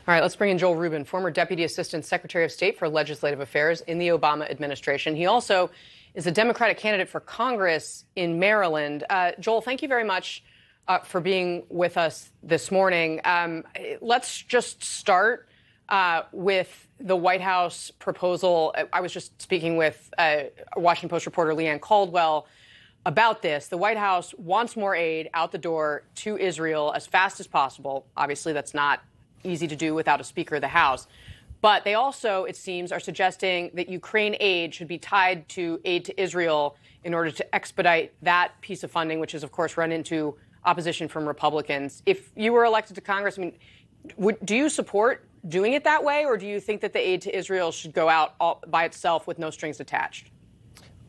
All right, let's bring in Joel Rubin, former Deputy Assistant Secretary of State for Legislative Affairs in the Obama administration. He also is a Democratic candidate for Congress in Maryland. Joel, thank you very much for being with us this morning. Let's just start with the White House proposal. I was just speaking with Washington Post reporter Leanne Caldwell about this. The White House wants more aid out the door to Israel as fast as possible. Obviously, that's not easy to do without a Speaker of the House. But they also, it seems, are suggesting that Ukraine aid should be tied to aid to Israel in order to expedite that piece of funding, which has, of course, run into opposition from Republicans. If you were elected to Congress, I mean, do you support doing it that way, or do you think that the aid to Israel should go out all by itself with no strings attached?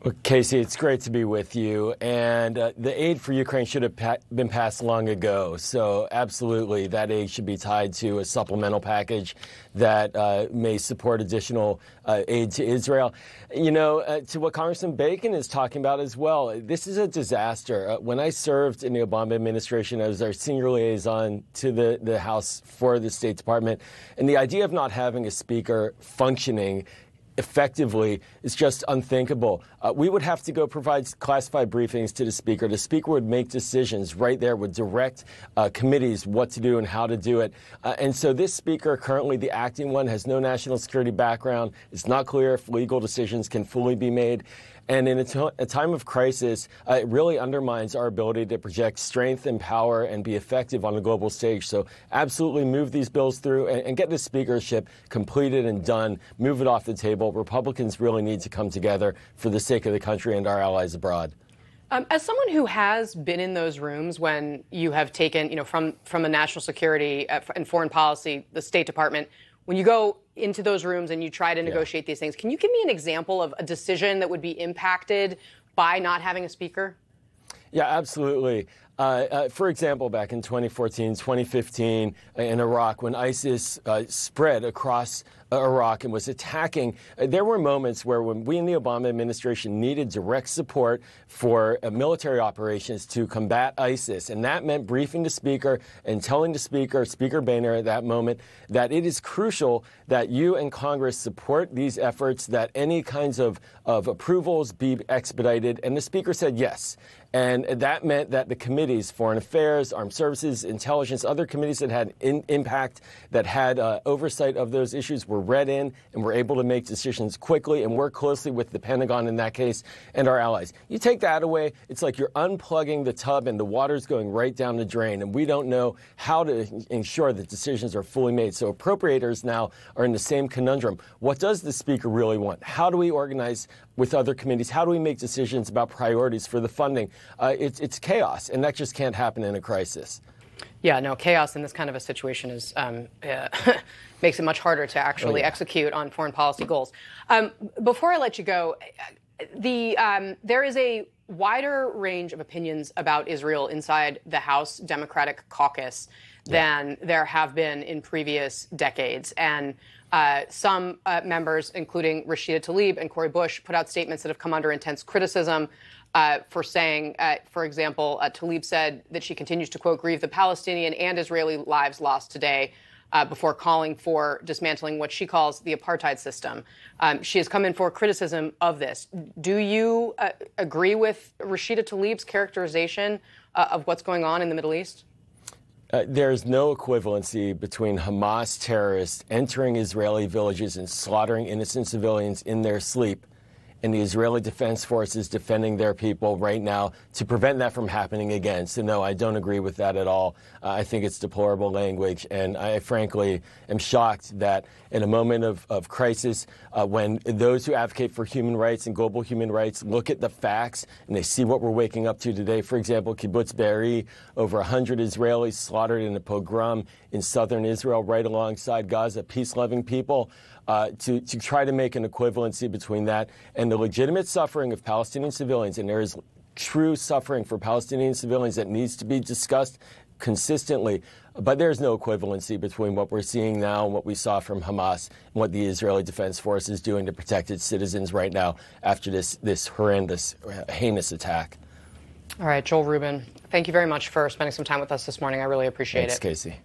Well, Casey, it's great to be with you. And the aid for Ukraine should have been passed long ago. So absolutely, that aid should be tied to a supplemental package that may support additional aid to Israel. You know, to what Congressman Bacon is talking about as well, this is a disaster. When I served in the Obama administration, I was our senior liaison to the House for the State Department. And the idea of not having a speaker functioning effectively is just unthinkable. We would have to go provide classified briefings to the Speaker. The Speaker would make decisions right there, would direct committees what to do and how to do it. And so this Speaker, currently the acting one, has no national security background. It's not clear if legal decisions can fully be made. And in a time of crisis, it really undermines our ability to project strength and power and be effective on the global stage. So absolutely move these bills through and get the speakership completed and done. Move it off the table. Republicans really need to come together for the sake of the country and our allies abroad. As someone who has been in those rooms when you have taken, you know, from the national security and foreign policy, the State Department, when you go into those rooms and you try to negotiate these things, can you give me an example of a decision that would be impacted by not having a speaker? Yeah, absolutely. For example, back in 2014, 2015 in Iraq, when ISIS spread across Iraq and was attacking, there were moments where when we in the Obama administration needed direct support for military operations to combat ISIS. And that meant briefing the Speaker and telling the Speaker, Speaker Boehner at that moment, that it is crucial that you and Congress support these efforts, that any kinds of approvals be expedited. And the Speaker said yes. And that meant that the committees, Foreign Affairs, Armed Services, Intelligence, other committees that had impact, that had oversight of those issues were read in and were able to make decisions quickly and work closely with the Pentagon in that case and our allies. You take that away, it's like you're unplugging the tub and the water's going right down the drain, and we don't know how to ensure that decisions are fully made. So appropriators now are in the same conundrum. What does the Speaker really want? How do we organize with other committees? How do we make decisions about priorities for the funding? It's chaos, and that just can't happen in a crisis. Yeah, no, chaos in this kind of a situation is makes it much harder to actually execute on foreign policy goals. Before I let you go, there is a wider range of opinions about Israel inside the House Democratic caucus than there have been in previous decades. And some members, including Rashida Tlaib and Cori Bush, put out statements that have come under intense criticism for saying, for example, Tlaib said that she continues to, quote, grieve the Palestinian and Israeli lives lost today before calling for dismantling what she calls the apartheid system. She has come in for criticism of this. Do you agree with Rashida Tlaib's characterization of what's going on in the Middle East? There's no equivalency between Hamas terrorists entering Israeli villages and slaughtering innocent civilians in their sleep and the Israeli Defense Forces defending their people right now to prevent that from happening again. So, no, I don't agree with that at all. I think it's deplorable language, and I frankly am shocked that in a moment of crisis, when those who advocate for human rights and global human rights look at the facts and they see what we're waking up to today. For example, Kibbutz Be'eri, over 100 Israelis slaughtered in a pogrom in southern Israel right alongside Gaza, peace-loving people. To try to make an equivalency between that and the legitimate suffering of Palestinian civilians, and there is true suffering for Palestinian civilians that needs to be discussed consistently, but there's no equivalency between what we're seeing now and what we saw from Hamas and what the Israeli Defense Force is doing to protect its citizens right now after this horrendous, heinous attack. All right, Joel Rubin, thank you very much for spending some time with us this morning. I really appreciate it. Thanks, Casey.